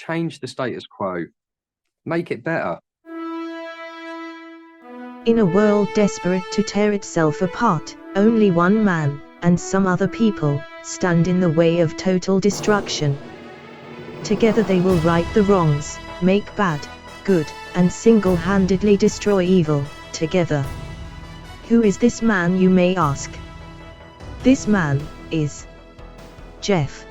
change the status quo, make it better. In a world desperate to tear itself apart, only one man, and some other people, stand in the way of total destruction. Together they will right the wrongs, make bad, good, and single-handedly destroy evil, together. Who is this man, you may ask? This man is Jeff.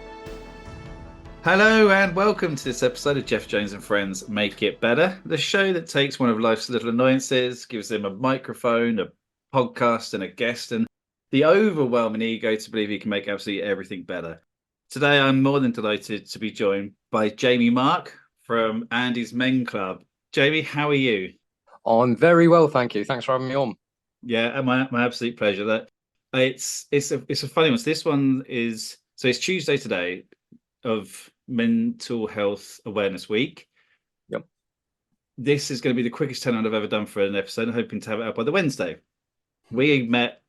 Hello and welcome to this episode of Jeff Jones and Friends Make It Better, the show that takes one of life's little annoyances, gives them a microphone, a podcast and a guest, and the overwhelming ego to believe he can make absolutely everything better. Today I'm more than delighted to be joined by Jamie Mark from Andy's Men Club. Jamie, how are you? I'm very well, thank you. Thanks for having me on. Yeah, my absolute pleasure. That it's a funny one. So this one is it's Tuesday today of Mental Health Awareness Week. Yep. This is going to be the quickest turnaround I've ever done for an episode. I'm hoping to have it out by the Wednesday. We met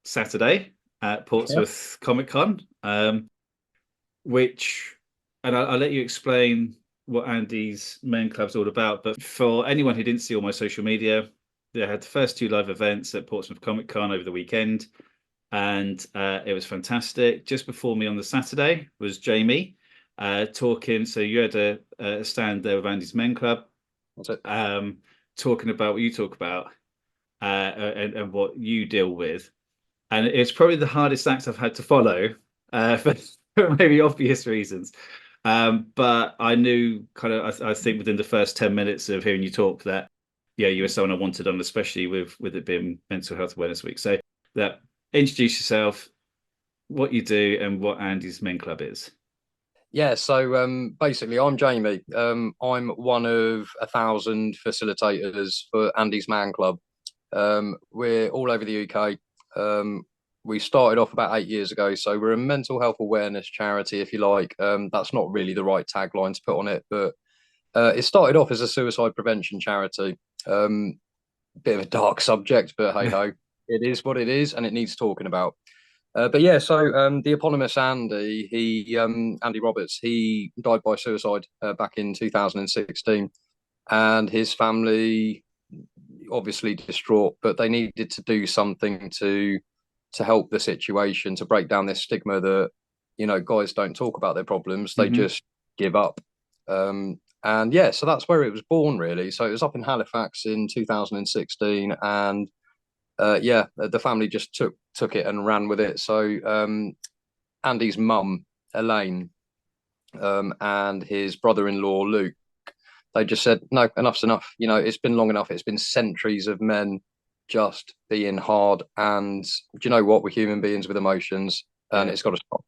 Saturday at Portsmouth Comic Con, and I'll let you explain what Andy's Men Club's all about. But for anyone who didn't see all my social media, they had the first two live events at Portsmouth Comic Con over the weekend, and it was fantastic. Just before me on the Saturday was Jamie talking. So you had a stand there with Andy's Men Club. That's it. Talking about what you talk about and what you deal with. And it's probably the hardest act I've had to follow for maybe obvious reasons. But I knew I think within the first 10 minutes of hearing you talk that, yeah, you were someone I wanted on, especially with it being Mental Health Awareness Week. So introduce yourself, what you do, and what Andy's Men Club is. Yeah, so basically I'm Jamie. I'm one of 1,000 facilitators for Andy's Man Club. We're all over the UK. We started off about 8 years ago, so we're a mental health awareness charity, if you like. That's not really the right tagline to put on it, but it started off as a suicide prevention charity. Bit of a dark subject, but hey ho, it is what it is, and it needs talking about. But yeah, so the eponymous Andy Roberts, he died by suicide back in 2016, and his family obviously distraught, but they needed to do something to help the situation, to break down this stigma that, you know, guys don't talk about their problems, they just give up. And yeah, so that's where it was born, really. So it was up in Halifax in 2016, and yeah, the family just took it and ran with it. So Andy's mum, Elaine, and his brother-in-law, Luke, they just said, no, enough's enough. You know, it's been long enough. It's been centuries of men just being hard. And do you know what? We're human beings with emotions, and it's got to stop.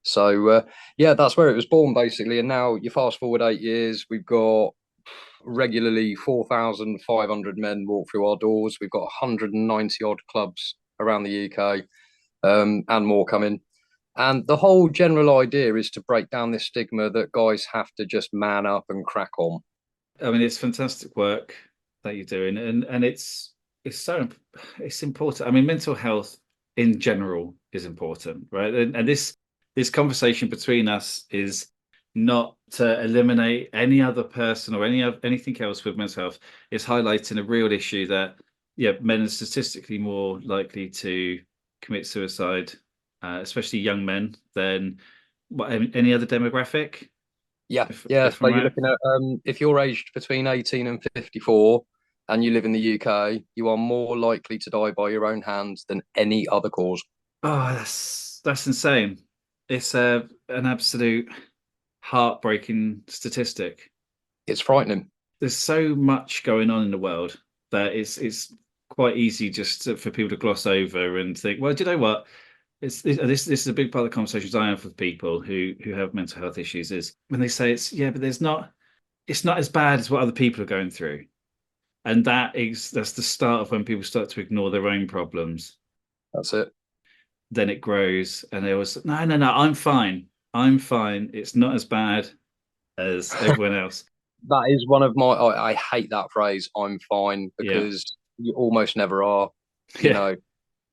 So yeah, that's where it was born, basically. And now you fast forward 8 years, we've got regularly 4,500 men walk through our doors. We've got 190 odd clubs around the UK, and more coming. And the whole general idea is to break down this stigma that guys have to just man up and crack on. I mean, it's fantastic work that you're doing, and it's important. I mean, mental health in general is important, right? And this conversation between us is not to eliminate any other person or anything else with mental health. It's highlighting a real issue that, yeah, men are statistically more likely to commit suicide, especially young men, than any other demographic. Yeah. So you're looking at if you're aged between 18 and 54 and you live in the UK, you are more likely to die by your own hands than any other cause. Oh, that's insane. It's an absolute heartbreaking statistic. It's frightening. There's so much going on in the world that it's quite easy just for people to gloss over and think, well, do you know what? This is a big part of the conversations I have with people who have mental health issues, is when they say it's not as bad as what other people are going through. And that's the start of when people start to ignore their own problems. That's it. Then it grows, and they always, no, I'm fine. It's not as bad as everyone else. That is one of my, I hate that phrase, I'm fine, because you almost never are. You know,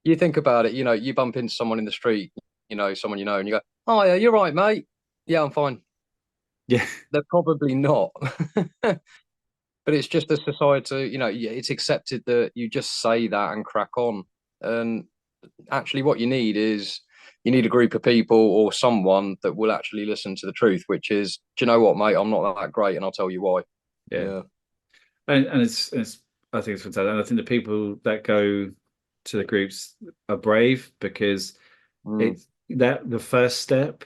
you think about it, you know, you bump into someone in the street, you know, someone you know, and you go, oh yeah, you're right, mate. Yeah, I'm fine. Yeah. They're probably not. But it's just a society, it's accepted that you just say that and crack on. And actually, what you need is you need a group of people or someone that will actually listen to the truth, which is, do you know what, mate? I'm not that great, and I'll tell you why. Yeah. Yeah. And it's I think it's fantastic. And I think the people that go to the groups are brave because Mm. it's that the first step,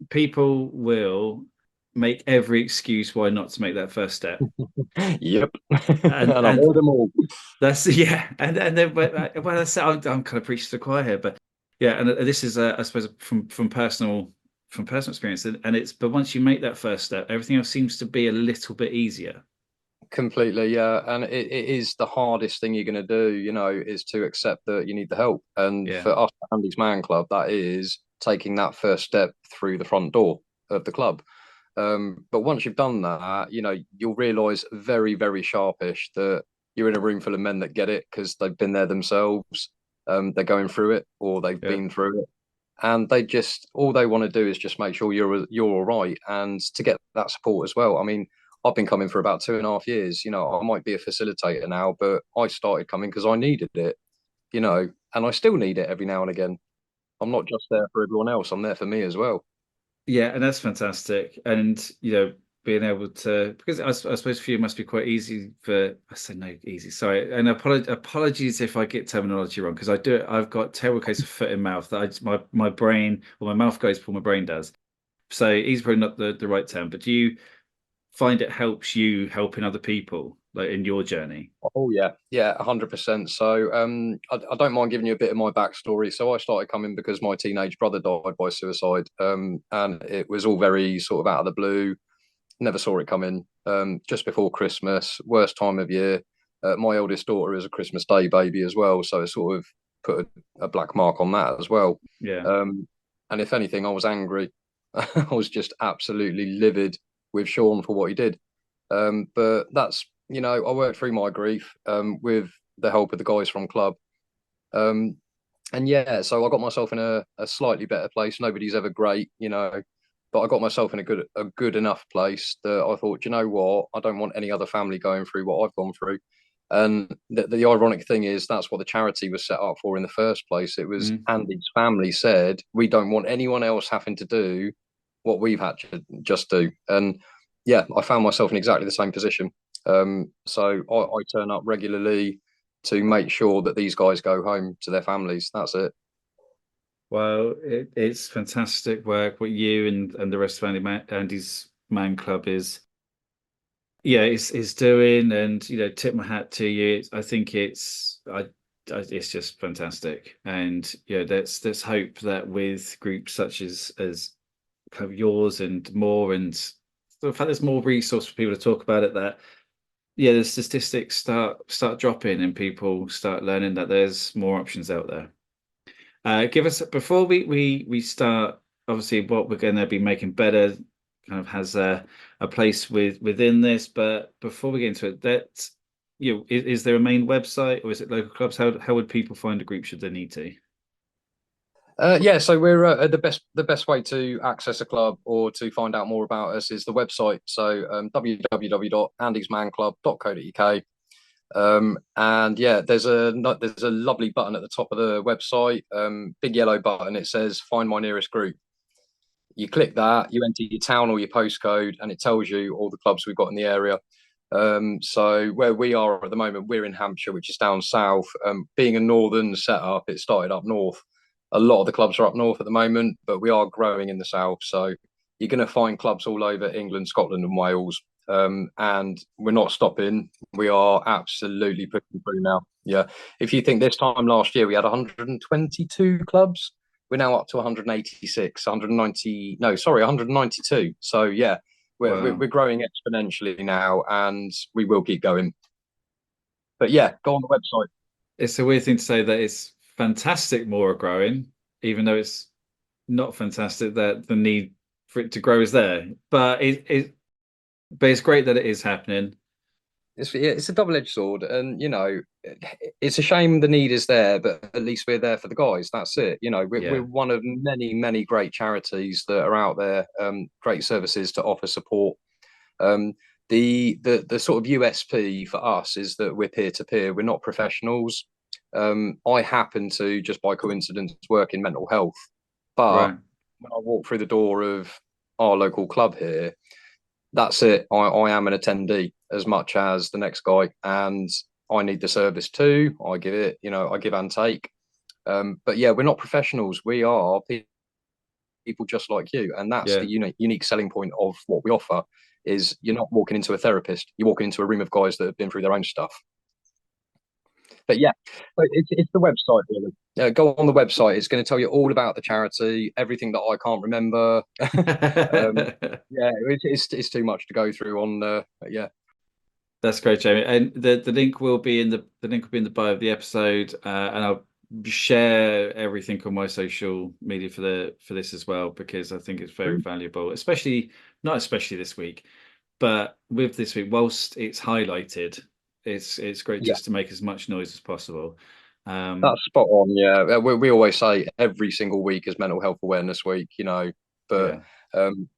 people will make every excuse why not to make that first step. Yep. And And I've heard them all. that's yeah, and then when I say I'm kind of preaching to the choir here, but yeah, and this is I suppose from personal experience, and it's but once you make that first step, everything else seems to be a little bit easier. Completely, yeah. And it is the hardest thing you're going to do, is to accept that you need the help. And Yeah, for us, at Andy's Man Club, that is taking that first step through the front door of the club. But once you've done that, you'll realize very, very sharpish that you're in a room full of men that get it because they've been there themselves. They're going through it or they've yeah, been through it. And they just all they want to do is just make sure you're all right and to get that support as well. I mean, I've been coming for about 2.5 years. I might be a facilitator now, but I started coming because I needed it, and I still need it every now and again. I'm not just there for everyone else, I'm there for me as well. yeah, and that's fantastic. And being able to because I suppose for you it must be quite easy for I say no easy. Sorry, and apologies if I get terminology wrong because I do it. I've got terrible case of foot in mouth that my brain or my mouth goes before my brain does. So easy probably not the right term, but do you find it helps you helping other people like in your journey? Oh yeah, yeah, 100%. So I don't mind giving you a bit of my backstory. So I started coming because my teenage brother died by suicide, and it was all very sort of out of the blue. Never saw it coming. Just before Christmas, worst time of year. My eldest daughter is a Christmas Day baby as well, so it sort of put a black mark on that as well. Yeah. Um, and if anything, I was angry. I was just absolutely livid with Sean for what he did. But that's, I worked through my grief with the help of the guys from club. Um, and yeah, so I got myself in a slightly better place. Nobody's ever great, but I got myself in a good enough place that I thought, you know what, I don't want any other family going through what I've gone through. And the ironic thing is that's what the charity was set up for in the first place. It was Mm. Andy's family said, we don't want anyone else having to do what we've had to just do. And yeah, I found myself in exactly the same position. So I turn up regularly to make sure that these guys go home to their families. That's it. Well, it's fantastic work what you and the rest of Andy's Man Club yeah is doing, and tip my hat to you. I think it's just fantastic, and let's hope that with groups such as kind of yours and more, and the fact there's more resource for people to talk about it, that the statistics start dropping and people start learning that there's more options out there. Give us before we start. Obviously, what we're going to be making better kind of has a place within this. But before we get into it, is there a main website or is it local clubs? How would people find a group should they need to? Yeah, so we're the best way to access a club or to find out more about us is the website. So www.andysmanclub.co.uk. And yeah, there's a lovely button at the top of the website, big yellow button. It says "Find my nearest group." You click that, you enter your town or your postcode, and it tells you all the clubs we've got in the area. So where we are at the moment, we're in Hampshire, which is down south. Being a northern setup, it started up north. A lot of the clubs are up north at the moment, but we are growing in the south. So you're going to find clubs all over England, Scotland, and Wales. And we're not stopping. We are absolutely pushing through now. Yeah. If you think this time last year we had 122 clubs, we're now up to 186, 190. No, sorry, 192. So yeah, Wow, we're growing exponentially now, and we will keep going. But yeah, go on the website. it's a weird thing to say that it's fantastic more are growing, even though it's not fantastic that the need for it to grow is there. But it's great that it is happening. it's a double-edged sword, and it's a shame the need is there, but at least we're there for the guys. That's it. We're Yeah, one of many, many great charities that are out there, great services to offer support. Um, the sort of USP for us is that we're peer to peer. We're not professionals. I happen to, just by coincidence, work in mental health, but right. when I walk through the door of our local club here, that's it. I am an attendee as much as the next guy, and I need the service too. I give it, I give and take. But yeah, we're not professionals. We are people just like you, and that's Yeah. the unique selling point of what we offer. Is you're not walking into a therapist, you're walking into a room of guys that have been through their own stuff. But yeah, but it's the website really. Go on the website. It's going to tell you all about the charity, everything that I can't remember. Yeah, it's too much to go through on. Yeah, That's great, Jamie. And the link will be in the link will be in the bio of the episode, and I'll share everything on my social media for this as well, because I think it's very valuable, especially not especially this week, but with this week, whilst it's highlighted, it's great yeah, just to make as much noise as possible. that's spot on. Yeah, we always say every single week is Mental Health Awareness Week. But Yeah, um,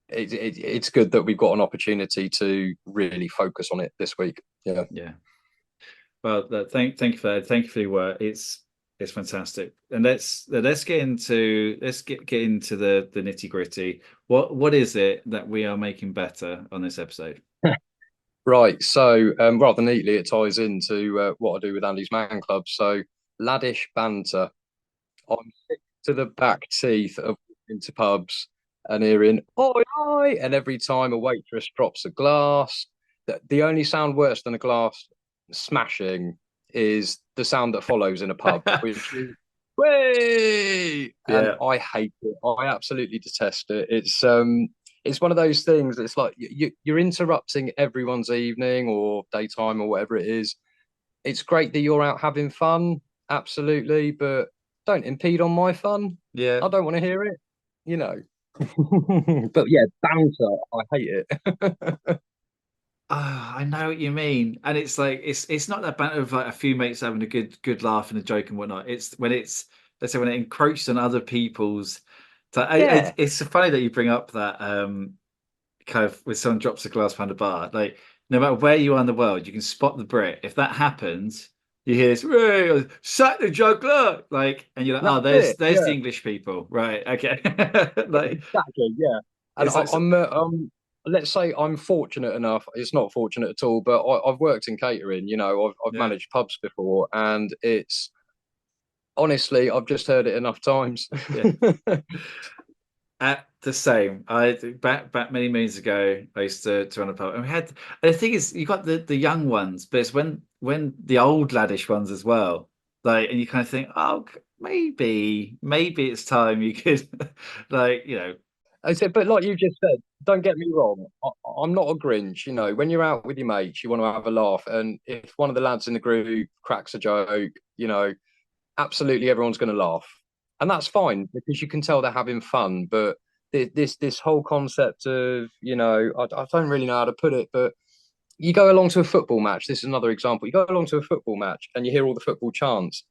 it's good that we've got an opportunity to really focus on it this week. Yeah. yeah. Well, thank you for that. Thank you for your work. It's fantastic. And let's get into get into the nitty gritty. What is it that we are making better on this episode? Right. So rather neatly, it ties into what I do with Andy's Man Club. So laddish banter. I'm sick to the back teeth of into pubs and hearing "oi oi," and every time a waitress drops a glass, the only sound worse than a glass smashing is the sound that follows in a pub, which is "way," and Yeah, I hate it. I absolutely detest it. It's one of those things. It's like you're interrupting everyone's evening or daytime or whatever it is. It's great that you're out having fun, absolutely, but don't impede on my fun. yeah. I don't want to hear it, you know. But yeah, banter, I hate it. I know what you mean. And it's like it's not that banter of like a few mates having a good laugh and a joke and whatnot. It's when it's let's say when it encroaches on other people's. So Yeah, it's funny that you bring up that kind of when someone drops a glass behind a bar, like no matter where you are in the world, you can spot the Brit. If that happens, you hear this, "Hey, sack the juggler!" Like, and you're like, "Oh, that's it. there's the Yeah, English people, right? Okay." Like, exactly. Yeah, and it's like, let's say I'm fortunate enough. It's not fortunate at all, but I've worked in catering. I've yeah, managed pubs before, and it's honestly, I've just heard it enough times. yeah. At the same, I back many moons ago, I used to run a pub, and we had. And the thing is, you got the young ones, but it's when the old laddish ones as well. Like, and you kind of think, oh, maybe it's time you could, like, I said, but like you just said, don't get me wrong. I'm not a Grinch. When you're out with your mates, you want to have a laugh. And if one of the lads in the group cracks a joke, absolutely everyone's going to laugh. And that's fine because you can tell they're having fun. But this whole concept of, I don't really know how to put it, but you go along to a football match. This is another example. You go along to a football match and you hear all the football chants.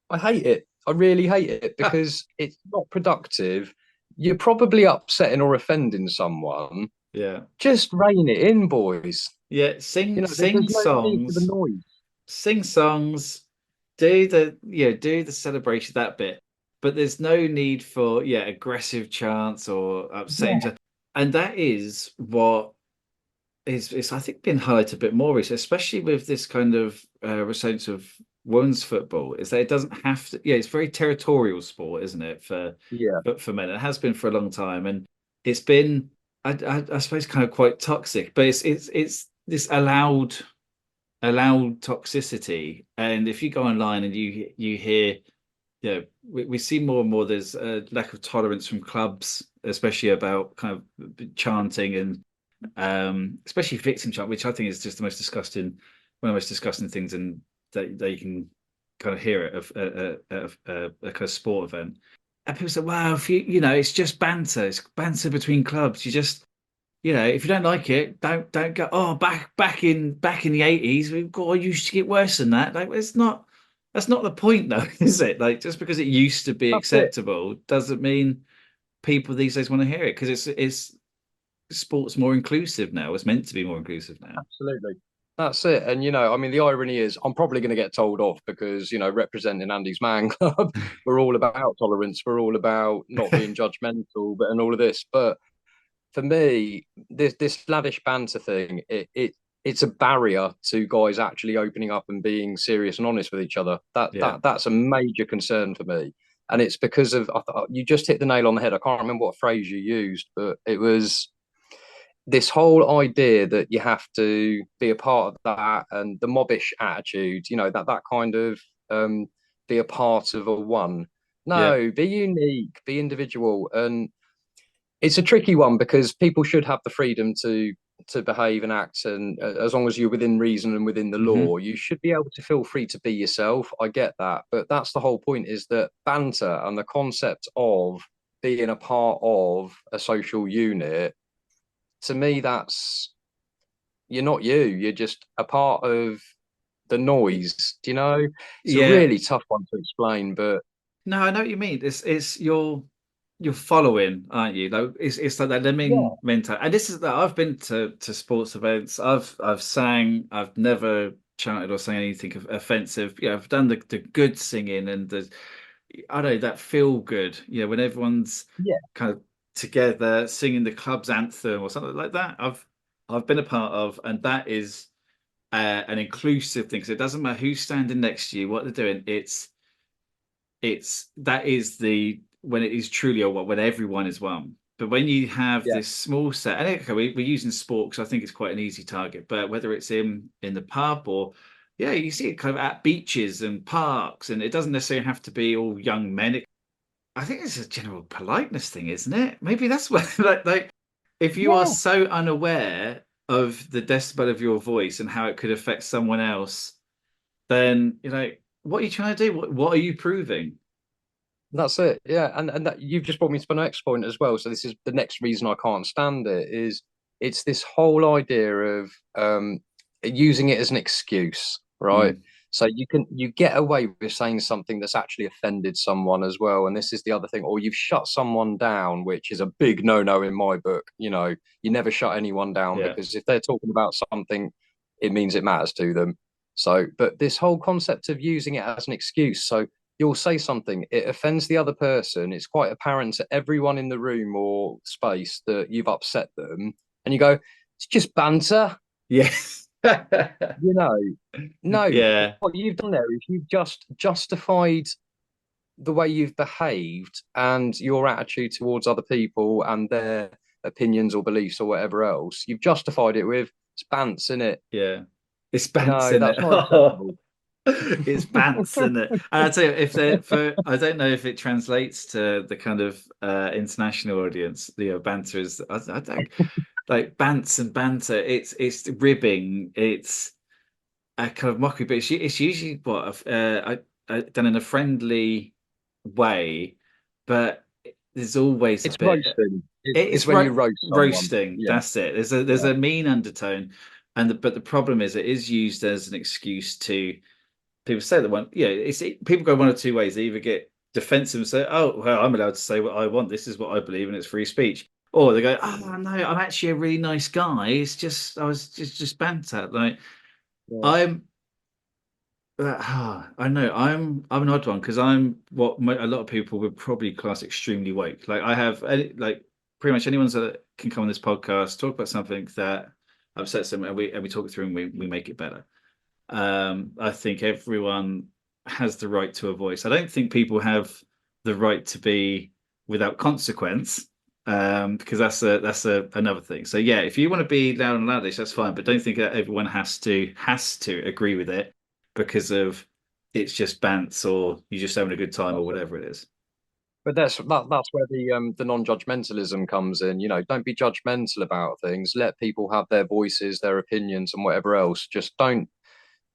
I hate it. I really hate it because it's not productive. You're probably upsetting or offending someone. yeah, Just rein it in, boys. yeah. Sing There's sing no need for the songs, noise. sing songs, do the celebration that bit, but there's no need for aggressive chants or upsetting. Yeah. And that is what is I think been highlighted a bit more recently, especially with this kind of resurgence of women's football, is that it doesn't have to. Yeah, it's very territorial sport, isn't it? Yeah. But for men, it has been for a long time, and it's been, I suppose, kind of quite toxic. But it's this allowed toxicity, and if you go online and you hear, we see more and more. There's a lack of tolerance from clubs, especially about kind of chanting and especially victim chant, which I think is just the most disgusting, one of the most disgusting things, and that you can kind of hear it of a kind of sport event. And people say, "Wow, if it's just banter. It's banter between clubs. You just you know, if you don't like it, don't go. Oh, back in the 80s, I used to get worse than that. Like, it's not. That's not the point, though, is it? Like, just because it used to be That's it. acceptable doesn't mean people these days want to hear it, because it's sports more inclusive now. It's meant to be more inclusive now. Absolutely. That's it. And, I mean, the irony is I'm probably going to get told off because, representing Andy's Man Club, we're all about tolerance. We're all about not being judgmental, but and all of this. But for me, this lavish banter thing, it's a barrier to guys actually opening up and being serious and honest with each other. Yeah, That's a major concern for me. And it's because of you just hit the nail on the head. I can't remember what phrase you used, but it was this whole idea that you have to be a part of that and the mobbish attitude, that kind of be a part of a one. yeah, No, be unique, be individual. And it's a tricky one because people should have the freedom to behave and act, and as long as you're within reason and within the hmm law, you should be able to feel free to be yourself. I get that, but that's the whole point, is that banter and the concept of being a part of a social unit, to me, that's you're not you. You're just a part of the noise. Do you know? It's a yeah. really tough one to explain, but No, I know what you mean. It's you're following, aren't you? Like, it's like that lemming yeah, mentality. And this is that I've been to sports events. I've sang. I've never chanted or sang anything offensive. Yeah, I've done the good singing and the, I don't know, that feel good. You know, when everyone's yeah, kind of together singing the club's anthem or something like that. I've been a part of, and that is an inclusive thing. So it doesn't matter who's standing next to you, what they're doing. It's that is the when it is truly a what when everyone is one. But when you have yeah. this small set, and okay, we're using sport because I think it's quite an easy target. But whether it's in the pub or, yeah, you see it kind of at beaches and parks, and it doesn't necessarily have to be all young men. I think it's a general politeness thing, isn't it? Maybe that's what like if you are Yeah. so unaware of the decibel of your voice and how it could affect someone else, then what are you trying to do? What are you proving? That's it. Yeah, and that you've just brought me to my next point as well. So this is the next reason I can't stand it, is it's this whole idea of using it as an excuse, right? Mm, So you get away with saying something that's actually offended someone as well. And this is the other thing, or you've shut someone down, which is a big no-no in my book. You never shut anyone down, yeah, because if they're talking about something, it means it matters to them. So, but this whole concept of using it as an excuse, so you'll say something, it offends the other person. It's quite apparent to everyone in the room or space that you've upset them. And you go, it's just banter. yeah, You know, no, yeah, what you've done there is you've just justified the way you've behaved and your attitude towards other people and their opinions or beliefs or whatever else. You've justified it with it's bants, in it. yeah. It's Bants No, in it. that's not acceptable. It's Bants in it. And I tell you, if they for I don't know if it translates to the kind of international audience. Banter is I don't like bants and banter. It's ribbing. It's a kind of mockery, but it's usually done in a friendly way, but there's always a It's bit. roasting. It's It's when you roast someone. roasting. Yeah, That's it. There's yeah. a mean undertone, but the problem is it is used as an excuse to people say that one. Yeah, people go one of two ways. They either get defensive and say, "Oh, well, I'm allowed to say what I want. This is what I believe, and it's free speech." Or they go, "Oh no, I'm actually a really nice guy. It's just I was just banter." Like, Yeah. I'm I know I'm an odd one because I'm what a lot of people would probably class extremely woke. Like, I have like pretty much anyone that can come on this podcast talk about something that upsets them, and we talk it through and we make it better. I think everyone has the right to a voice. I don't think people have the right to be without consequence, because that's another thing. So yeah, if you want to be loud and loudish, that's fine, but don't think that everyone has to agree with it because of it's just bants or you're just having a good time or That's it. whatever it is. But that's where the non-judgmentalism comes in. Don't be judgmental about things. Let people have their voices, their opinions, and whatever else. Just don't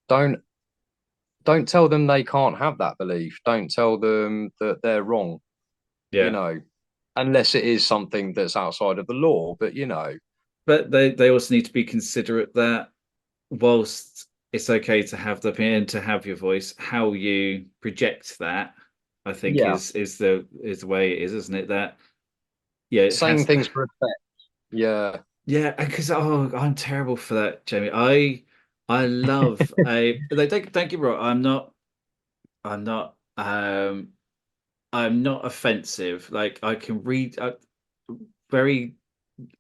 don't tell them they can't have that belief. Don't tell them that they're wrong. You Yeah. know, unless it is something that's outside of the law. But but they also need to be considerate that whilst it's okay to have the opinion, to have your voice, how you project that, I think Yeah, is the way it is, isn't it? That yeah, it saying has. things for effect. Yeah, Yeah, because I'm terrible for that, Jamie. I love a. Don't get me wrong. I'm not. I'm not offensive. Like I can read very.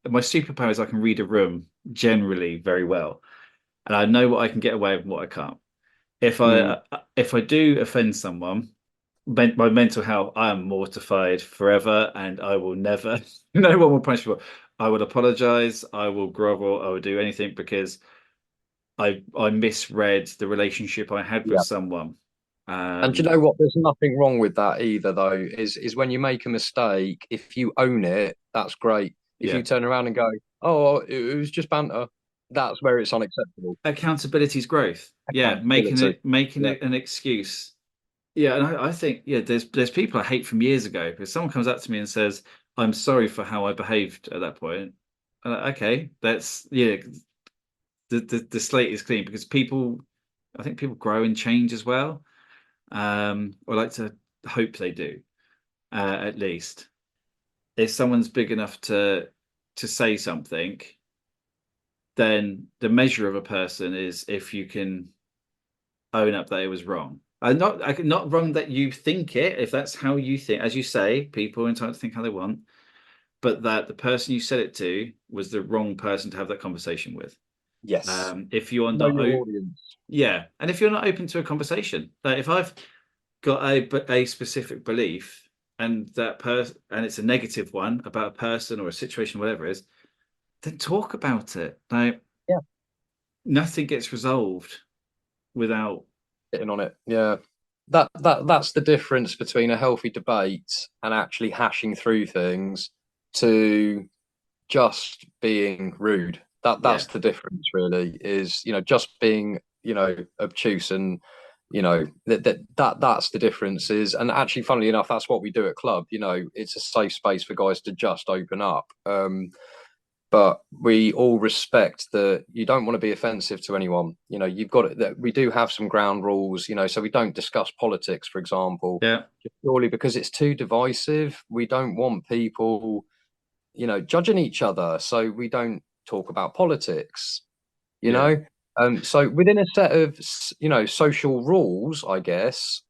My superpower is I can read a room generally very well, and I know what I can get away with and what I can't. mm, If I do offend someone, my mental health, I am mortified forever, and I will never. No one will punish me. I will apologize. I will grovel. I will do anything because I misread the relationship I had with yeah. someone. And do you Um, know what? There's nothing wrong with that either, though. Is when you make a mistake, if you own it, that's great. If yeah, you turn around and go, "Oh, it was just banter," that's where it's unacceptable. accountability is growth. Yeah, Accountability. making Yeah, it an excuse. Yeah, and I think yeah, there's people I hate from years ago because someone comes up to me and says, "I'm sorry for how I behaved at that point." Okay, that's yeah. The slate is clean because I think people grow and change as well. Or like to hope they do, at least. If someone's big enough to say something, then the measure of a person is if you can own up that it was wrong. Not wrong that you think it, if that's how you think. As you say, people are entitled to think how they want, but that the person you said it to was the wrong person to have that conversation with. yes. If you are Know not, your audience. yeah, and if you're not open to a conversation, like if I've got a specific belief and that person and it's a negative one about a person or a situation, whatever it is, then talk about it. Like Yeah, nothing gets resolved without. hitting on it. Yeah, that's the difference between a healthy debate and actually hashing through things to just being rude. Yeah, That's the difference, really. Is just being obtuse and that's the difference. Is and actually, funnily enough, that's what we do at club. It's a safe space for guys to just open up. But we all respect that you don't want to be offensive to anyone. You've got it that we do have some ground rules, so we don't discuss politics, for example, yeah, just purely because it's too divisive. We don't want people, judging each other. So we don't talk about politics, you yeah, know. So within a set of social rules, I guess,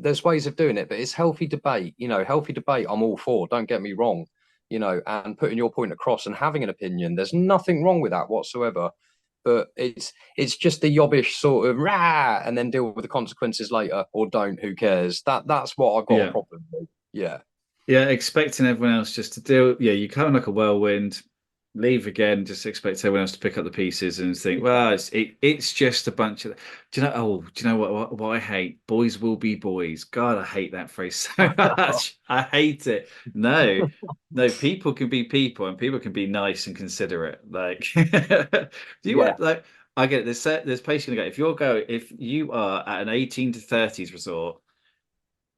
there's ways of doing it, but it's healthy debate. Healthy debate. I'm all for. Don't get me wrong. And putting your point across and having an opinion. There's nothing wrong with that whatsoever. But it's just the yobbish sort of rah, and then deal with the consequences later, or don't. Who cares? That's what I've got a yeah. problem with. Yeah, Yeah, expecting everyone else just to deal. Yeah, you come like a whirlwind, leave again, just expect everyone else to pick up the pieces and think, well, exactly. it's just a bunch of. Do you know? Oh, do you know what I hate? Boys will be boys. God, I hate that phrase so much. I hate it. No, no, people can be people, and people can be nice and considerate. Like, do you Yeah, want like? I get it. There's place you can go. If you are at an 18 to 30s resort,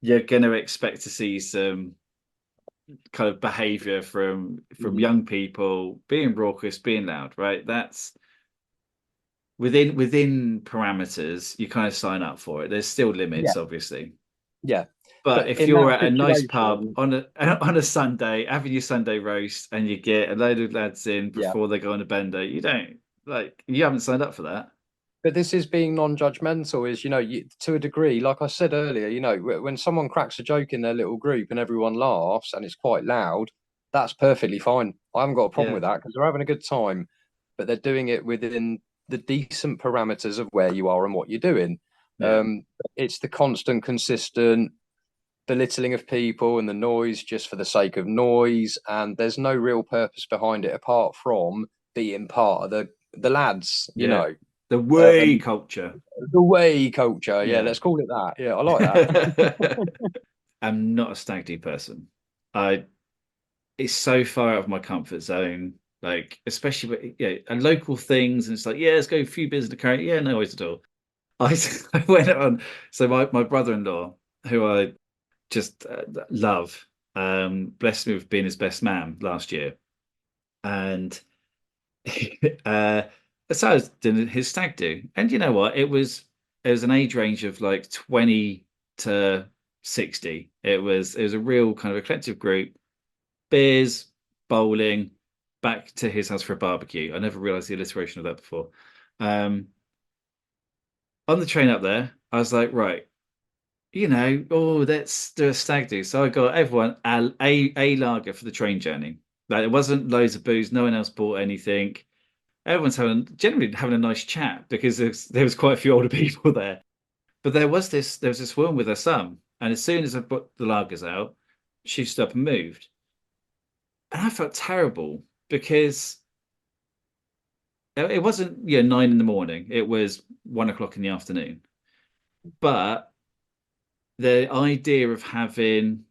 you're going to expect to see some kind of behavior from mm, young people being raucous, being loud, right? That's within parameters. You kind of sign up for it. There's still yeah, limits, obviously. yeah. But But if in you're that at a nice pub situation, on a on a Sunday having your Sunday roast and you get a load of lads in yeah. before they go on a bender, you haven't signed up for that. But this is being non-judgmental. Is to a degree, like I said earlier, when someone cracks a joke in their little group and everyone laughs and it's quite loud, that's perfectly fine. I haven't got a problem Yeah, with that because they're having a good time, but they're doing it within the decent parameters of where you are and what you're doing. yeah, Um, it's the constant, consistent belittling of people and the noise just for the sake of noise, and there's no real purpose behind it apart from being part of the lads. yeah. The way Um, culture. the way culture, yeah, Yeah. let's call it that. Yeah, I like that. I'm not a stag do person. I It's so far out of my comfort zone. Like, especially with and local things, and it's like, yeah, let's go a few beers in the current. Yeah, no worries at all. I, I went on. So my brother-in-law, who I just love, blessed me with being his best man last year, and uh, so I was doing his stag do, and you know what? It was an age range of like 20 to 60. It was a real kind of eclectic group. Beers, bowling, back to his house for a barbecue. I never realized the alliteration of that before. Um, on the train up there, I was like, right, oh, let's do a stag do. So I got everyone a lager for the train journey. Like it wasn't loads of booze. No one else bought anything. Everyone's generally having a nice chat because there was quite a few older people there. But there was this woman with her son, and as soon as I put the lagers out, she stood up and moved, and I felt terrible because it wasn't 9 in the morning. It was 1 o'clock in the afternoon. But the idea of having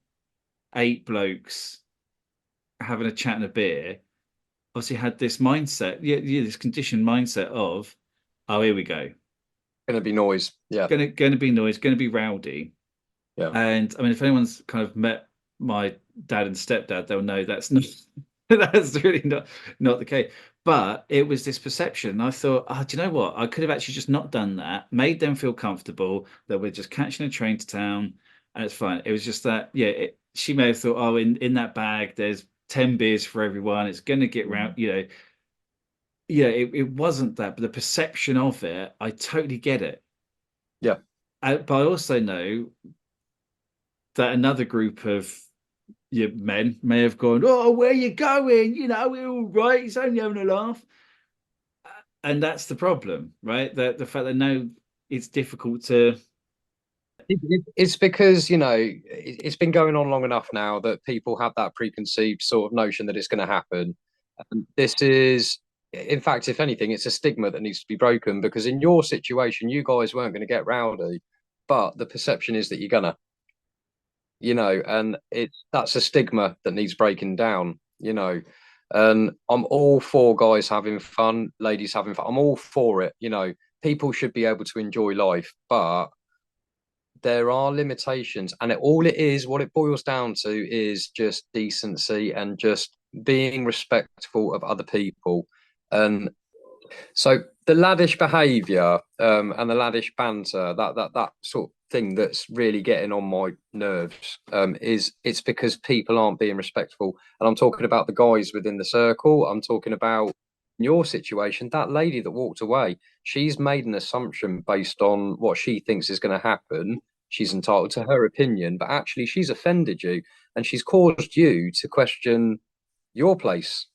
eight blokes having a chat and a beer obviously had this mindset, this conditioned mindset of, oh, here we go, Going to be noise. Yeah. going to be noise, going to be rowdy. Yeah. And I mean, if anyone's kind of met my dad and stepdad, they'll know that's not that's really not the case. But it was this perception. I thought, oh, do you know what? I could have actually just not done that, made them feel comfortable that we're just catching a train to town, and it's fine. It was just that, yeah. She may have thought, oh, in that bag, there's 10 beers for everyone. It's going to get round, Yeah, it wasn't that, but the perception of it, I totally get it. Yeah. But I also know that another group of men may have gone, "Oh, where you going? We're all right. It's only having a laugh." And that's the problem, right? The fact that no, it's difficult to. It's because, it's been going on long enough now that people have that preconceived sort of notion that it's going to happen. And this is, in fact, if anything, it's a stigma that needs to be broken because in your situation, you guys weren't going to get rowdy, but the perception is that you're gonna, and that's a stigma that needs breaking down. And I'm all for guys having fun, ladies having fun. I'm all for it. People should be able to enjoy life, but there are limitations, and all it is, what it boils down to, is just decency and just being respectful of other people. And so the laddish behaviour and the laddish banter, that sort of thing that's really getting on my nerves, it's because people aren't being respectful. And I'm talking about the guys within the circle. I'm talking about your situation, that lady that walked away. She's made an assumption based on what she thinks is going to happen. She's entitled to her opinion, but actually she's offended you and she's caused you to question your place.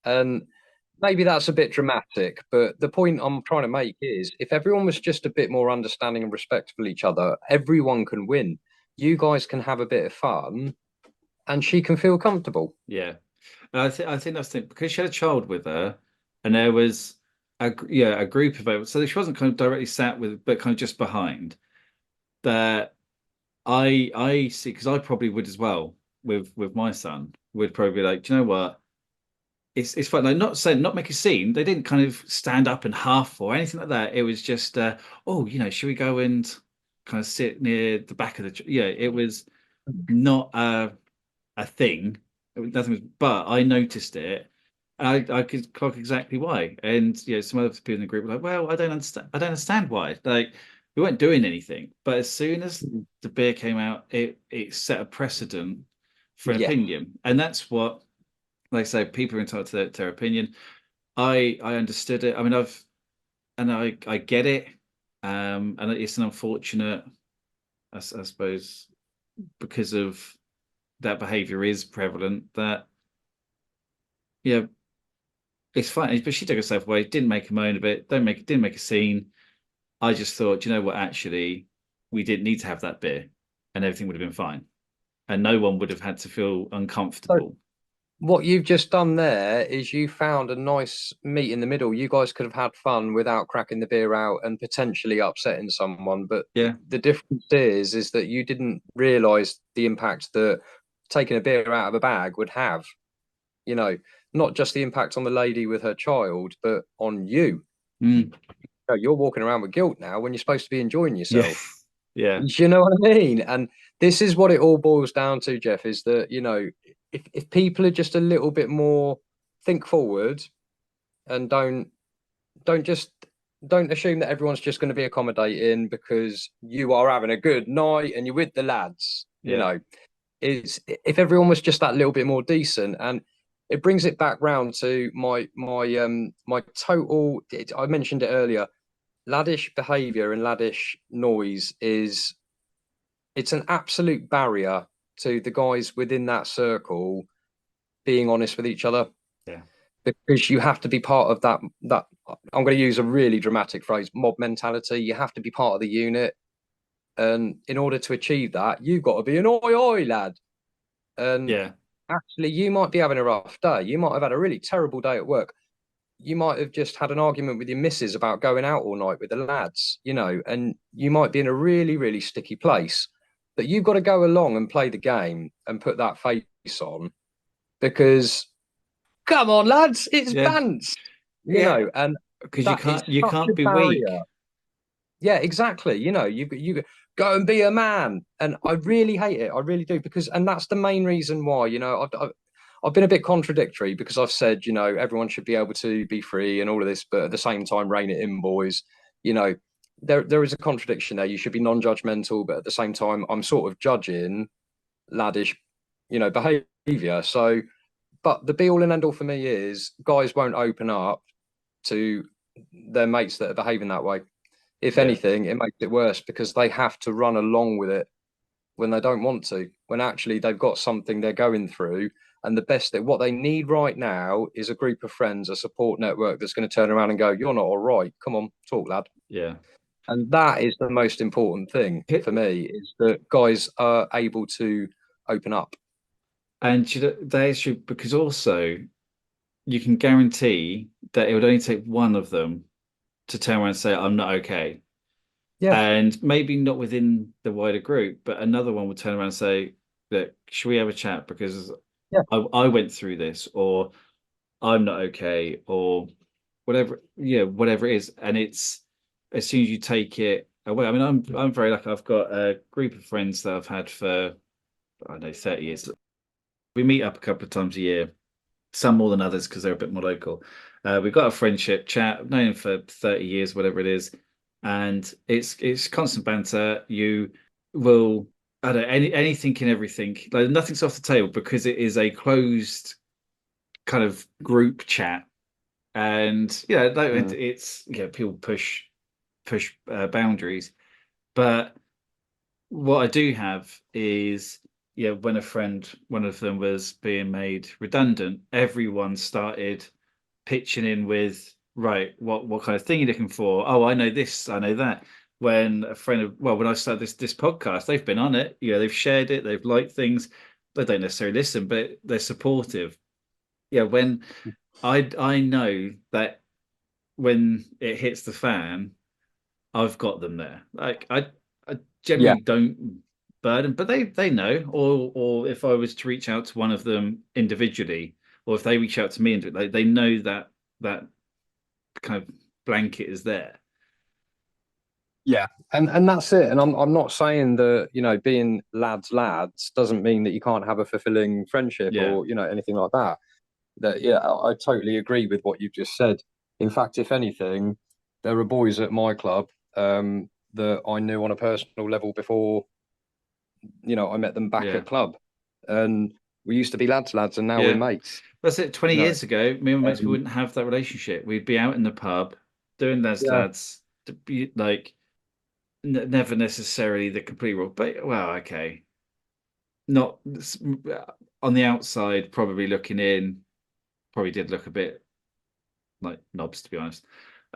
And maybe that's a bit dramatic, but the point I'm trying to make is if everyone was just a bit more understanding and respectful of each other, everyone can win. You guys can have a bit of fun and she can feel comfortable. Yeah, and I think that's the thing, because she had a child with her, and there was a group of people, so she wasn't kind of directly sat with, but kind of just behind. That I see, because I probably would as well with my son. Would probably be like, do you know what? It's fine. Like, not saying, not make a scene. They didn't kind of stand up and huff or anything like that. It was just, oh, should we go and kind of sit near the back of the? Yeah, it was not a thing. Nothing was, but I noticed it. And I could clock exactly why. And some other people in the group were like, "Well, I don't understand. I don't understand why. Like, we weren't doing anything, but as soon as the beer came out, it set a precedent for an Yeah. opinion, and that's what, like I say, people are entitled to their opinion. I understood it. I mean, I get it, and it's an unfortunate, I suppose, because of that behavior is prevalent. That, yeah, it's fine. But she took herself away, didn't make a moan of it, didn't make a scene. I just thought, you know what, actually, we didn't need to have that beer, and everything would have been fine, and no one would have had to feel So uncomfortable. what you've just done there is you found a nice meet in the middle. You guys could have had fun without cracking the beer out and potentially upsetting someone. But Yeah. the difference is that you didn't realize the impact that taking a beer out of a bag would have. You know, not just the impact on the lady with her child, but on you. Mm. You're walking around with guilt now when you're supposed to be enjoying Yeah. yourself. Yeah. You know what I mean? And this is what it all boils down to, Jeff, is that, if people are just a little bit more think forward, and don't just don't assume that everyone's just going to be accommodating because you are having a good night and you're with the lads. You Yeah. know, is if everyone was just that little bit more decent. And it brings it back round to my total, I mentioned it earlier, laddish behavior and laddish noise is, it's an absolute barrier to the guys within that circle being honest with each other, Yeah. because you have to be part of that I'm going to use a really dramatic phrase, mob mentality. You have to be part of the unit, and in order to achieve that, you've got to be an oi oi lad. And Yeah. actually, you might be having a rough day. You might have had a really terrible day at work. You might have just had an argument with your missus about going out all night with the lads, and you might be in a really, really sticky place. But you've got to go along and play the game and put that face on, because come on, lads, it's Yeah. bands, Yeah. and Because that is you such a can't be barrier. weak. Yeah, exactly. You go and be a man, and I really hate it. I really do, because, and that's the main reason why. I've been a bit contradictory, because I've said, everyone should be able to be free and all of this, but at the same time, rein it in, boys. You know, there is a contradiction there. You should be non-judgmental, but at the same time, I'm sort of judging laddish, behavior. So, but the be all and end all for me is guys won't open up to their mates that are behaving that way. If Yeah. anything, it makes it worse, because they have to run along with it when they don't want to, when actually they've got something they're going through. And the best thing, what they need right now, is a group of friends, a support network that's going to turn around and go, "You're not all right. Come on, talk, lad." Yeah. And that is the most important thing for me, is that guys are able to open up. And they should, because also you can guarantee that it would only take one of them to turn around and say, "I'm not okay." Yeah. And maybe not within the wider group, but another one would turn around and say, "That should we have a chat, because Yeah. I went through this," or "I'm not okay," or whatever, whatever it is. And it's, as soon as you take it away. I mean, I'm very lucky. I've got a group of friends that I've had for, I don't know, 30 years. We meet up a couple of times a year, some more than others because they're a bit more local. We've got a friendship chat. I've known him for 30 years, whatever it is, and it's constant banter. You will, I don't know, anything and everything. Like, nothing's off the table, because it is a closed kind of group chat. And Mm. it's, people push boundaries. But what I do have is, when one of them was being made redundant, everyone started pitching in with, right, what kind of thing you're looking for? Oh, I know this, I know that. When when I started this podcast, they've been on it. They've shared it, they've liked things. They don't necessarily listen, but they're supportive. When I know that when it hits the fan, I've got them there. Like, I Yeah. generally don't burden, but they know. Or if I was to reach out to one of them individually, or if they reach out to me, and they know that kind of blanket is there. Yeah, and that's it. And I'm not saying that, being lads doesn't mean that you can't have a fulfilling friendship, Yeah, or anything like that. That, yeah, I totally agree with what you've just said. In fact, if anything, there are boys at my club, that I knew on a personal level before, I met them back yeah, at club, and we used to be lads, and now we're yeah. mates. That's it. 20 You know, years ago, me and my mates, we um, wouldn't have that relationship. We'd be out in the pub doing yeah, lads to be like, never necessarily the complete role, but well, okay. Not on the outside, probably looking in, probably did look a bit like knobs, to be honest.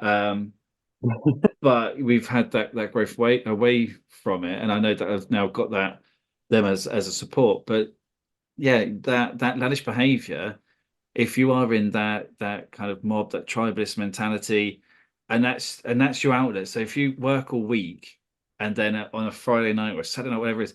Um, but we've had that growth away from it, and I know that I've now got them as a support. But yeah, that laddish behaviour, if you are in that kind of mob, that tribalist mentality, and that's your outlet. So if you work all week, and then on a Friday night or a Saturday night, whatever it is,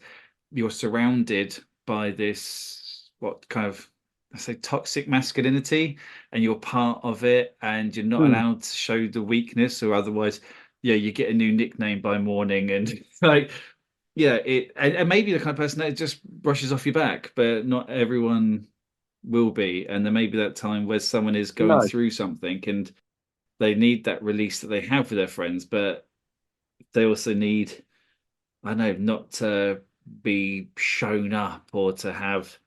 you're surrounded by this, what kind of, I say, toxic masculinity, and you're part of it, and you're not mm, allowed to show the weakness, or otherwise, you get a new nickname by morning, and like, and maybe the kind of person that just brushes off your back, but not everyone will be, and there may be that time where someone is going No, through something and they need that release that they have with their friends, but they also need, I know, not to be shown up or to have,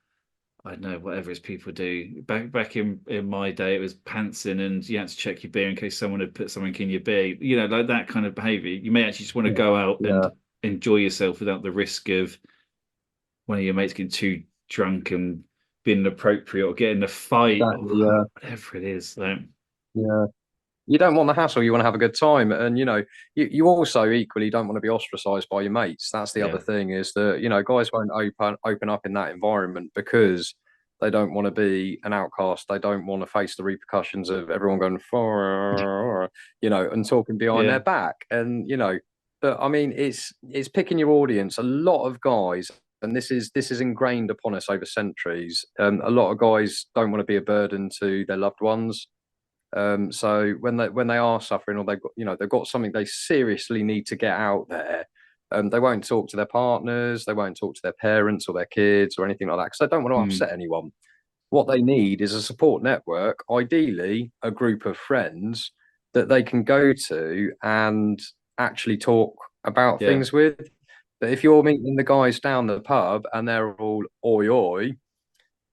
I don't know, whatever it is people do. Back in my day, it was pantsing and you had to check your beer in case someone had put something in your beer. You know, like that kind of behavior. You may actually just want to yeah, go out yeah, and enjoy yourself without the risk of one of your mates getting too drunk and being inappropriate or getting a fight or exactly, yeah, whatever it is. Like, yeah. You don't want the hassle. You want to have a good time, and you also equally don't want to be ostracized by your mates. That's the yeah. other thing is that guys won't open up in that environment because they don't want to be an outcast. They don't want to face the repercussions of everyone going for and talking behind Yeah. their back. And but I mean, it's picking your audience. A lot of guys, and this is ingrained upon us over centuries. A lot of guys don't want to be a burden to their loved ones. So when they are suffering or they've got something they seriously need to get out there, they won't talk to their partners, they won't talk to their parents or their kids or anything like that because they don't want to Mm. upset anyone. What they need is a support network, ideally a group of friends that they can go to and actually talk about Yeah. things with. But if you're meeting the guys down the pub and they're all oi oi,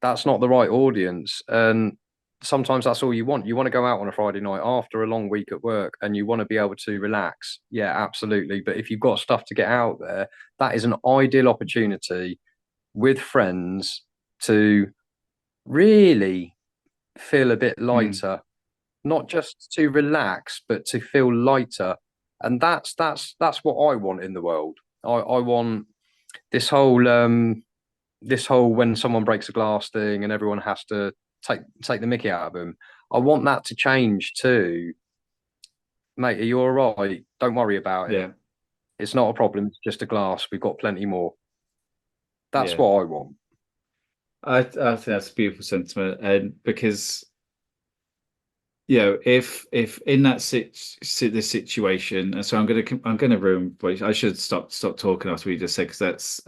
that's not the right audience. And sometimes that's all you want. You want to go out on a Friday night after a long week at work and you want to be able to relax. Yeah, absolutely. But if you've got stuff to get out there, that is an ideal opportunity with friends to really feel a bit Mm. lighter, not just to relax, but to feel lighter. And that's what I want in the world. I want this whole when someone breaks a glass thing and everyone has to take the mickey out of them. I want that to change too. Mate, are you all right? Don't worry about it. Yeah. It's not a problem. It's just a glass. We've got plenty more. That's Yeah. what I want. I think that's a beautiful sentiment, and because if in that this situation, and so I'm gonna ruin. But I should stop talking after we just said because that's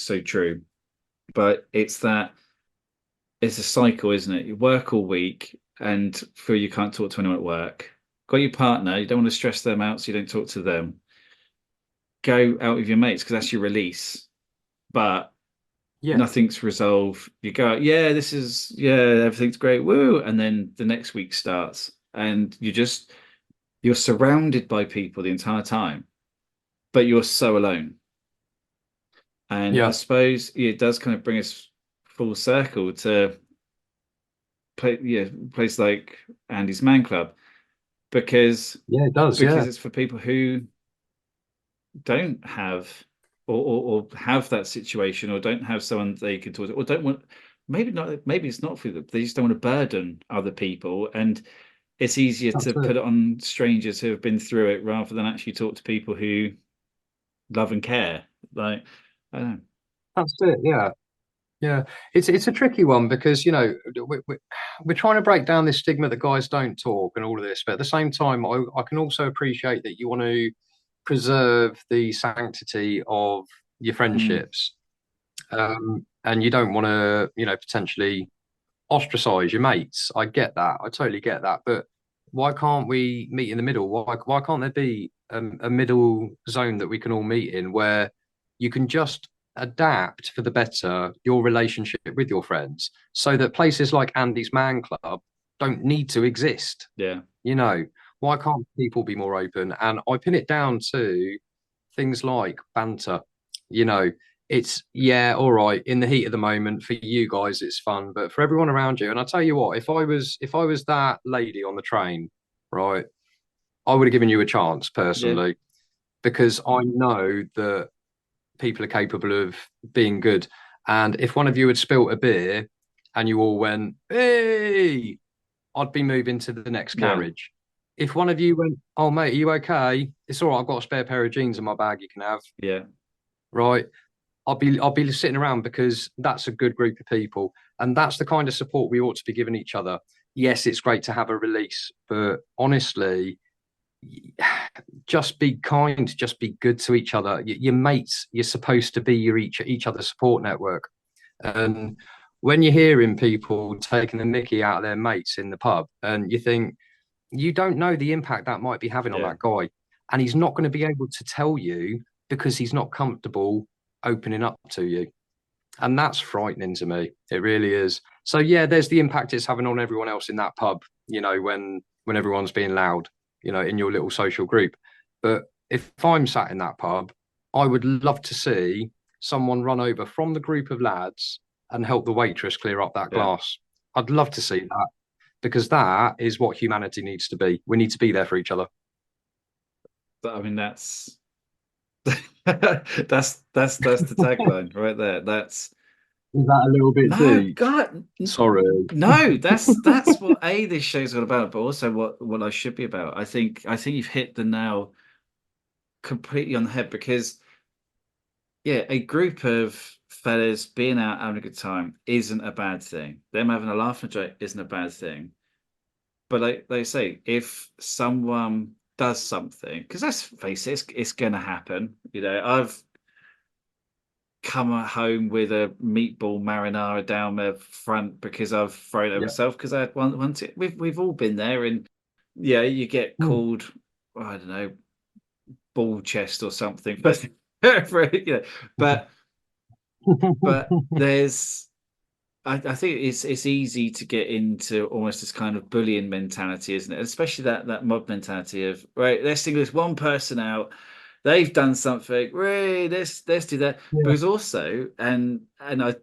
so true. But it's a cycle, isn't it? You work all week and feel you can't talk to anyone at work. Got your partner, you don't want to stress them out, so you don't talk to them. Go out with your mates because that's your release. But Yeah, nothing's resolved. You go, yeah, everything's great, woo, and then the next week starts, and you're surrounded by people the entire time, but you're so alone. And I yeah, suppose it does kind of bring us full circle to place like Andy's Man Club because yeah. It does. Yeah, it's for people who don't have or have that situation or don't have someone they can talk to or don't want, maybe it's not for them, they just don't want to burden other people, and it's easier that's to it. put it on strangers who have been through it rather than actually talk to people who love and care. Like, I don't know. That's it. Yeah, yeah. It's a tricky one because we're trying to break down this stigma that guys don't talk and all of this, but at the same time, I can also appreciate that you want to preserve the sanctity of your Mm, friendships. And you don't want to, potentially ostracize your mates. I get that. I totally get that. But why can't we meet in the middle? Why can't there be a middle zone that we can all meet in where you can just adapt for the better your relationship with your friends so that places like Andy's Man Club don't need to exist? yeah. You know, why can't people be more open? And I pin it down to things like banter. You know, it's yeah, all right. In the heat of the moment, for you guys, it's fun, but for everyone around you, and I tell you what, if I was that lady on the train, right, I would have given you a chance Yeah. personally because I know that people are capable of being good. And if one of you had spilt a beer and you all went, hey, I'd be moving to the next Yeah. carriage. If one of you went, oh mate, are you okay? It's all right. I've got a spare pair of jeans in my bag. You can have, Yeah. right? I'll be sitting around because that's a good group of people, and that's the kind of support we ought to be giving each other. Yes, it's great to have a release, but honestly, just be kind, just be good to each other. Your mates, you're supposed to be your each other's support network. And when you're hearing people taking the mickey out of their mates in the pub, and you think you don't know the impact that might be having on Yeah. that guy, and he's not going to be able to tell you because he's not comfortable opening up to you, and that's frightening to me. It really is. So yeah, there's the impact it's having on everyone else in that pub. When everyone's being loud, in your little social group. But if I'm sat in that pub, I would love to see someone run over from the group of lads and help the waitress clear up that Yeah. glass. I'd love to see that because that is what humanity needs to be. We need to be there for each other. But I mean, that's that's the tagline right there. That's Is that a little bit no, deep? God, Sorry. no. That's what this show's all about, but also what I should be about. I think you've hit the nail completely on the head because yeah, a group of fellas being out having a good time isn't a bad thing. Them having a laugh and a joke isn't a bad thing. But like they say, if someone does something, because let's face it, it's going to happen. I've come at home with a meatball marinara down the front because I've thrown it at Yeah. myself because I had one. We've all been there, and yeah, you get Hmm. called, I don't know, ball chest or something, but but there's I think it's easy to get into almost this kind of bullying mentality, isn't it? Especially that mob mentality of right, let's single this one person out. They've done something, right? Let's do that. Yeah. Because also, and I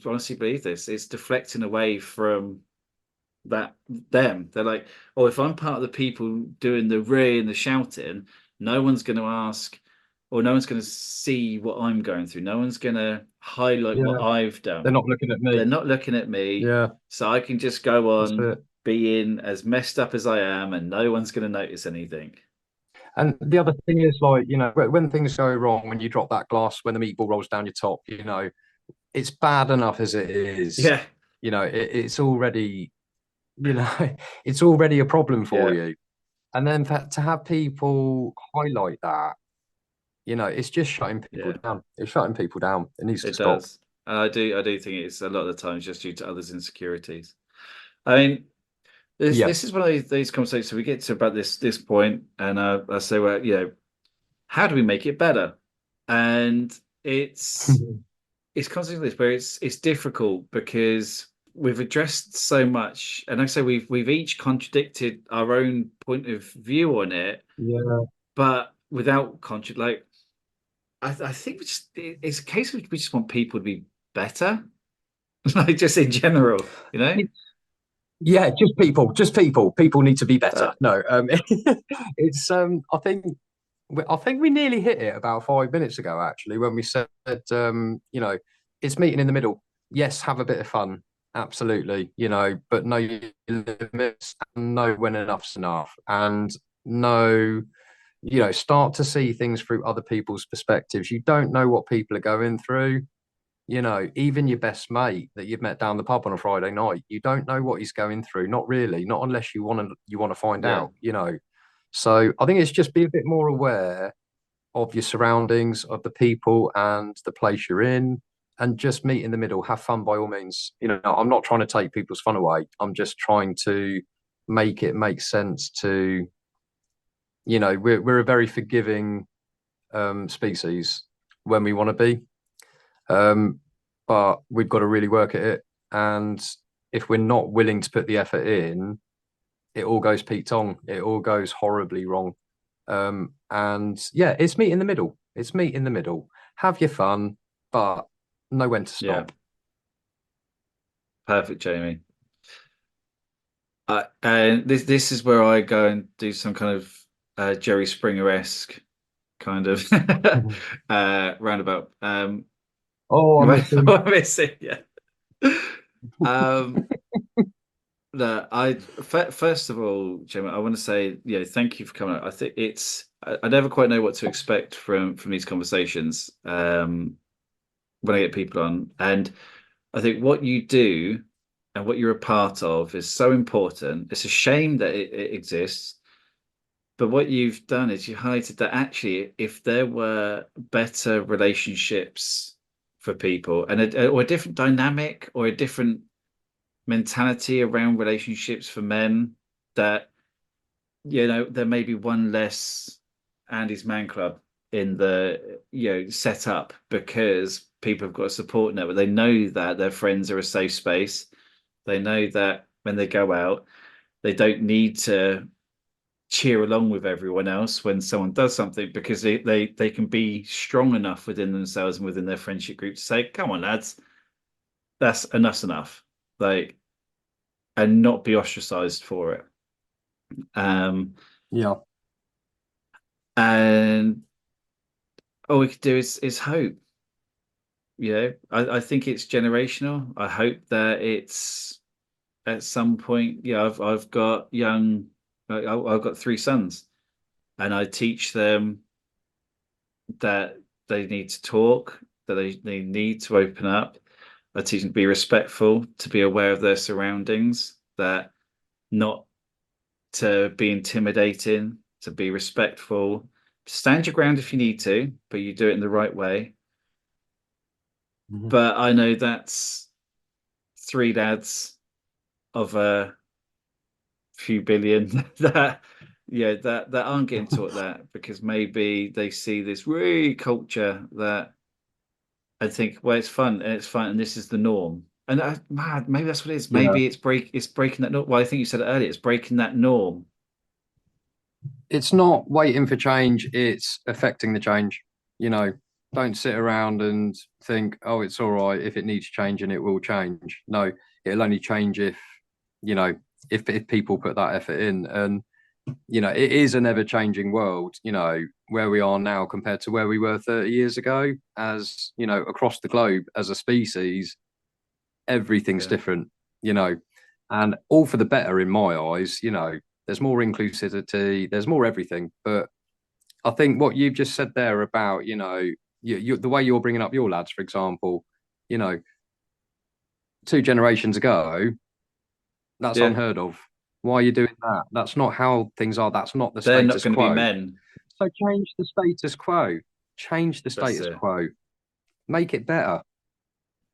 honestly believe this, it's deflecting away from them. They're like, oh, if I'm part of the people doing the and the shouting, no one's going to ask, or no one's going to see what I'm going through. No one's going to highlight what Yeah. I've They're done. not looking at They're me. not looking at me, Yeah, so I can just go that's on it. being as messed up as I am, and no one's going to notice anything. And the other thing is, like, when things go wrong, when you drop that glass, when the meatball rolls down your top, it's bad enough as it is. Yeah, It's already, it's already a problem for yeah, you. And then to have people highlight that, it's just shutting people yeah. down. It's shutting people down. It needs to It stop. does. And I do think it's a lot of the times just due to others' insecurities. I mean, this Yeah. this is one of these conversations. So we get to about this point, and I say, well, how do we make it better? And it's constantly this where it's difficult because we've addressed so much, and like I say we've each contradicted our own point of view on it, Yeah. but without like I think it's a case of we just want people to be better, like just in general, Yeah, just people. People need to be better. Uh, No, it's I think we nearly hit it about 5 minutes ago, actually, when we said, it's meeting in the middle. Yes, have a bit of fun, absolutely, but know your limits, and know when enough's enough, and know, start to see things through other people's perspectives. You don't know what people are going through. Even your best mate that you've met down the pub on a Friday night, you don't know what he's going through. Not really, not unless you want to find yeah, out. So I think it's just be a bit more aware of your surroundings, of the people and the place you're in, and just meet in the middle. Have fun by all means. I'm not trying to take people's fun away. I'm just trying to make it make sense to, we're a very forgiving species when we want to be. But we've got to really work at it. And if we're not willing to put the effort in, it all goes Pete Tong. It all goes horribly wrong. And yeah, it's meet in the middle. It's meet in the middle. Have your fun, but know when to yeah. stop. Perfect, Jamie. And this is where I go and do some kind of Jerry Springer-esque kind of roundabout. Oh, I'm missing. I miss it, yeah. Um, no, first of all, Jamie, I want to say, thank you for coming out. I think I never quite know what to expect from these conversations when I get people on, and I think what you do and what you're a part of is so important. It's a shame that it exists, but what you've done is you highlighted that actually, if there were better relationships for people, and or a different dynamic or a different mentality around relationships for men, that there may be one less Andy's Man Club in the set up, because people have got a support network. They know that their friends are a safe space. They know that when they go out, they don't need to cheer along with everyone else when someone does something, because they can be strong enough within themselves and within their friendship group to say, come on lads, that's enough, like, and not be ostracized for it. Yeah. And all we could do is hope. I think it's generational. I hope that it's at some point. I've got I've got 3 sons, and I teach them that they need to talk, that they need to open up. I teach them to be respectful, to be aware of their surroundings, that not to be intimidating, to be respectful, stand your ground if you need to, but you do it in the right way. Mm-hmm. But I know that's 3 dads of a few billion that aren't getting taught that, because maybe they see this really culture that I think, well, it's fun and this is the norm. And maybe that's what it is. Maybe it's breaking that norm. Well, I think you said it earlier. It's breaking that norm. It's not waiting for change, it's affecting the change. Don't sit around and think, oh, it's all right, if it needs changing, it will change. No, it'll only change if people put that effort in. And it is an ever-changing world, where we are now compared to where we were 30 years ago. As across the globe, as a species, everything's different, and all for the better in my eyes. There's more inclusivity, there's more everything. But I think what you've just said there about, the way you're bringing up your lads, for example, 2 generations ago, that's unheard of. Why are you doing that? That's not how things are. That's not the They're status not going quo. to be men. So change the status quo. Change the status quo. Make it better.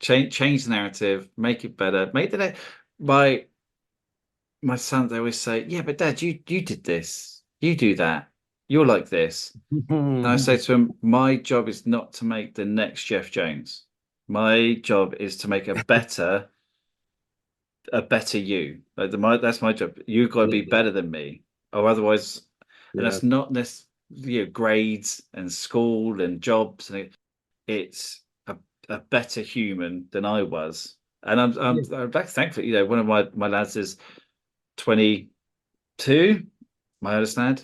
Change the narrative. Make it better. My son, they always say, yeah, but Dad, you did this. You do that. You're like this. And I say to him, my job is not to make the next Jeff Jones. My job is to make a better you. That's my job. You've got to be better than me, or otherwise. And that's not necessarily grades and school and jobs, and it's a better human than I was. And I'm back thankful. One of my lads is 22, my oldest lad.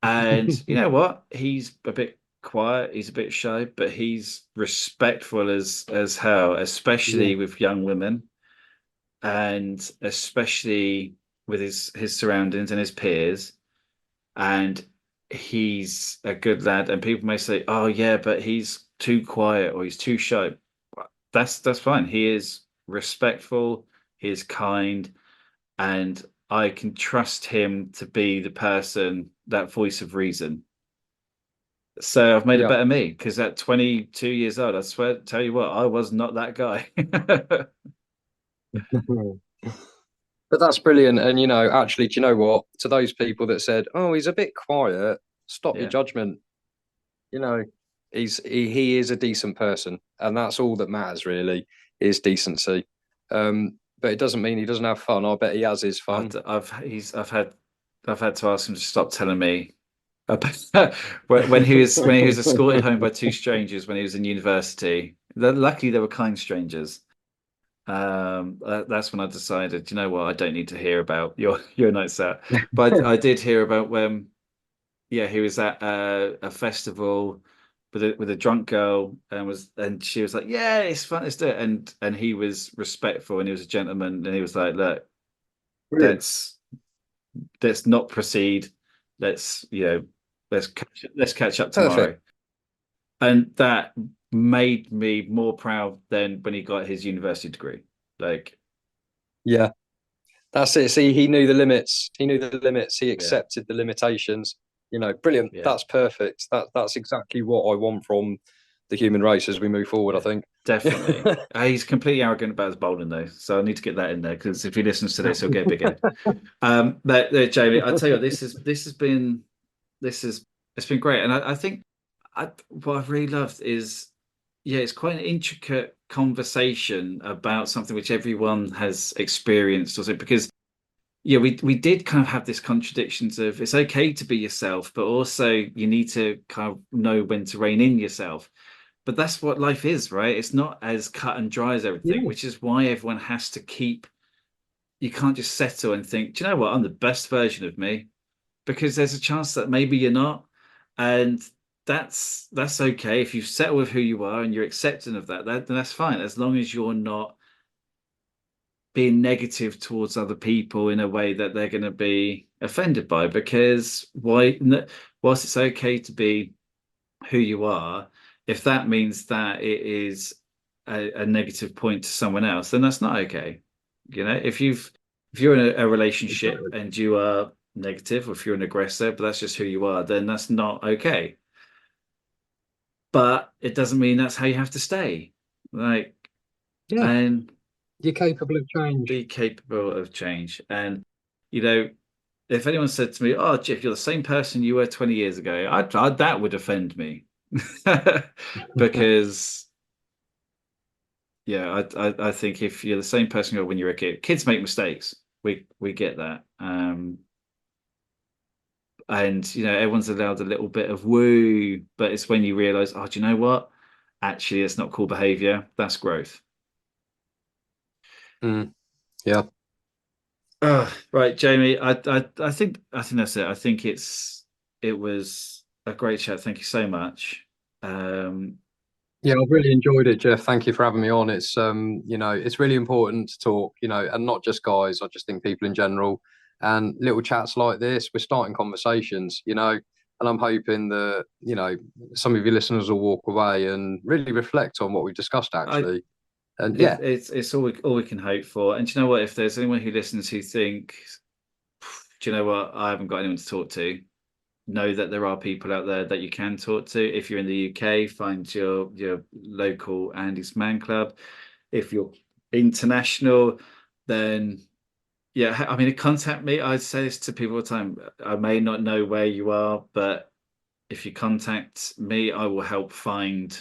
And you know what? He's a bit quiet, he's a bit shy, but he's respectful as hell, especially with young women, and especially with his surroundings and his peers. And he's a good lad. And people may say, oh yeah, but he's too quiet or he's too shy. That's fine. He is respectful, he is kind, and I can trust him to be the person, that voice of reason. So I've made a better me, because at 22 years old, I swear, tell you what, I was not that guy. But that's brilliant. And actually, do you know what? To those people that said, "Oh, he's a bit quiet," stop your judgment. He is a decent person, and that's all that matters, really, is decency. But it doesn't mean he doesn't have fun. I bet he has his fun. I've had to ask him to stop telling me about when he was escorted home by 2 strangers when he was in university. Luckily, they were kind strangers. That's when I decided, you know what, I don't need to hear about your nights out. But I did hear about when, he was at a festival with a drunk girl, and she was like, yeah, it's fun, let's do it. And he was respectful, and he was a gentleman, and he was like, look, let's not proceed. Let's catch up tomorrow. Perfect. And that made me more proud than when he got his university degree. That's it. See, he knew the limits. He accepted the limitations. Brilliant. That's perfect. That's exactly what I want from the human race as we move forward, I think. Definitely. He's completely arrogant about his bowling though, so I need to get that in there because if he listens to this, he'll get a big head. But Jamie, I tell you what, it's been great, and I think what I've really loved is, yeah, it's quite an intricate conversation about something which everyone has experienced, also because yeah, we did kind of have this contradictions of it's okay to be yourself, but also you need to kind of know when to rein in yourself. But that's what life is, right? It's not as cut and dry as everything, which is why everyone has to keep. You can't just settle and think, do you know what? I'm the best version of me, because there's a chance that maybe you're not, and that's okay. If you settle with who you are and you're accepting of that, then that's fine, as long as you're not being negative towards other people in a way that they're going to be offended by. Because whilst it's okay to be who you are, if that means that it is a negative point to someone else, then that's not okay. You know, if you're in a relationship and you are negative, or if you're an aggressor, but that's just who you are, then that's not okay. But it doesn't mean that's how you have to stay. Like, Yeah. and You're capable of change. be capable of change. And you know, if anyone said to me, "Oh, Jeff, you're the same person you were 20 years ago," that would offend me. Because yeah, I think if you're the same person you were when you were a kid, kids make mistakes. We get that. And you know, everyone's allowed a little bit of woo, but it's when you realize, oh, do you know what? Actually, it's not cool behavior. That's growth. Yeah. Right, Jamie. I think that's it. I think it was a great chat. Thank you so much. Yeah, I've really enjoyed it, Jeff. Thank you for having me on. It's it's really important to talk, and not just guys. I just think people in general, and little chats like this, we're starting conversations, and I'm hoping that, some of your listeners will walk away and really reflect on what we've discussed actually. And yeah, it's all we can hope for. And do you know what? If there's anyone who listens who thinks, do you know what? I haven't got anyone to talk to. Know that there are people out there that you can talk to. If you're in the UK, find your local Andy's Man Club. If you're international, then yeah, I mean, contact me. I say this to people all the time. I may not know where you are, but if you contact me, I will help find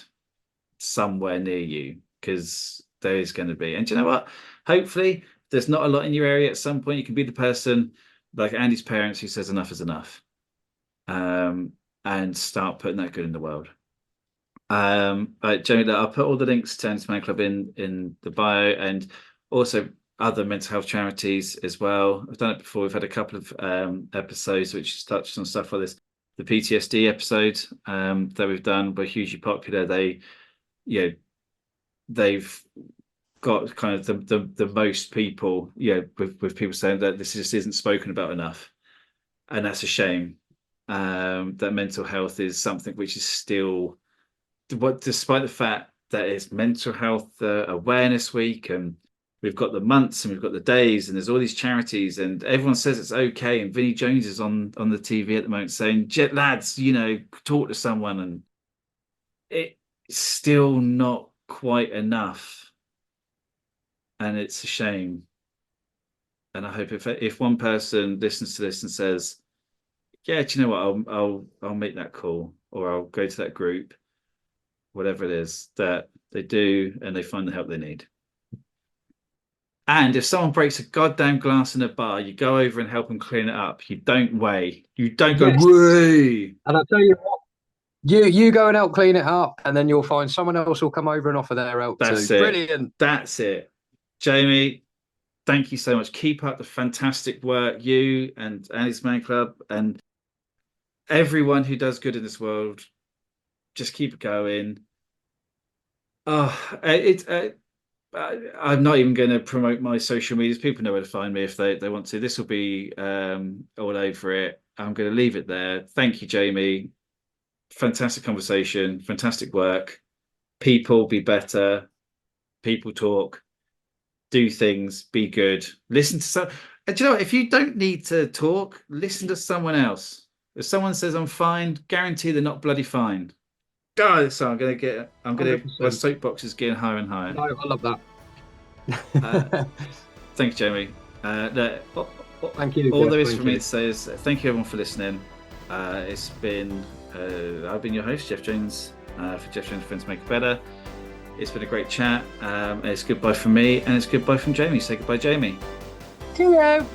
somewhere near you, because there is going to be. And do you know what? Hopefully, there's not a lot in your area. At some point, you can be the person like Andy's parents who says enough is enough. And start putting that good in the world. Jamie, I'll put all the links to Andy's Man Club in the bio, and also other mental health charities as well. I've done it before. We've had a couple of episodes which touched on stuff like this. The PTSD episode that we've done were hugely popular. They've got kind of the most people, with people saying that this just isn't spoken about enough, and that's a shame. That mental health is something which is still, despite the fact that it's Mental Health Awareness Week, and we've got the months and we've got the days, and there's all these charities, and everyone says it's okay. And Vinnie Jones is on the TV at the moment saying, lads, talk to someone, and it's still not quite enough, and it's a shame. And I hope if one person listens to this and says, yeah, do you know what? I'll make that call, or I'll go to that group, whatever it is, that they do, and they find the help they need. And if someone breaks a goddamn glass in a bar, you go over and help them clean it up. You don't weigh. You don't go, way. And I'll tell you what, you go and help clean it up, and then you'll find someone else will come over and offer their help That's too. it. Brilliant. That's it. Jamie, thank you so much. Keep up the fantastic work, you and Andy's Man Club, and everyone who does good in this world. Just keep it going. I'm not even going to promote my social medias. People know where to find me if they want to. This will be all over it. I'm going to leave it there. Thank you, Jamie. Fantastic conversation. Fantastic work. People be better. People talk. Do things. Be good. Listen to some. And do you know what? If you don't need to talk, listen to someone else. If someone says I'm fine, guarantee they're not bloody fine. God, so I'm gonna my 100%. soapbox is getting higher and higher. No, I love that. Thank you, Jamie. Thank you. All Jeff, there is thank for me you. to say is thank you everyone for listening. It's been I've been your host, Jeff Jones, for Jeff Jones Friends Make It Better. It's been a great chat. It's goodbye from me, and it's goodbye from Jamie. Say goodbye, Jamie. Cheerio.